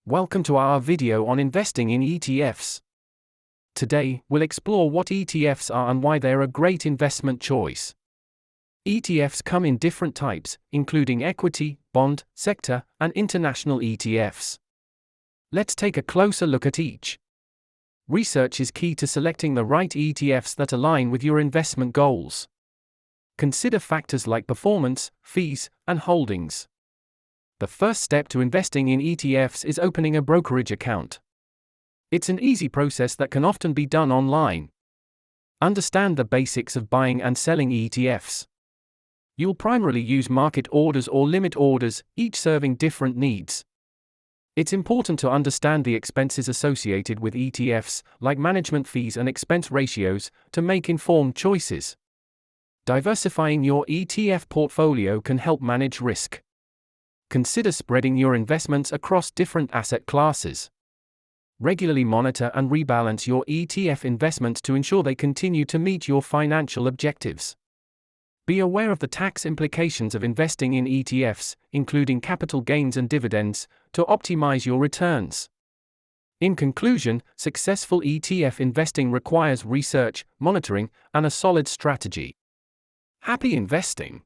Welcome to our video on investing in ETFs. Today, we'll explore what ETFs are and why they're a great investment choice. ETFs come in different types, including equity, bond, sector, and international ETFs. Let's take a closer look at each. Research is key to selecting the right ETFs that align with your investment goals. Consider factors like performance, fees, and holdings. The first step to investing in ETFs is opening a brokerage account. It's an easy process that can often be done online. Understand the basics of buying and selling ETFs. You'll primarily use market orders or limit orders, each serving different needs. It's important to understand the expenses associated with ETFs, like management fees and expense ratios, to make informed choices. Diversifying your ETF portfolio can help manage risk. Consider spreading your investments across different asset classes. Regularly monitor and rebalance your ETF investments to ensure they continue to meet your financial objectives. Be aware of the tax implications of investing in ETFs, including capital gains and dividends, to optimize your returns. In conclusion, successful ETF investing requires research, monitoring, and a solid strategy. Happy investing!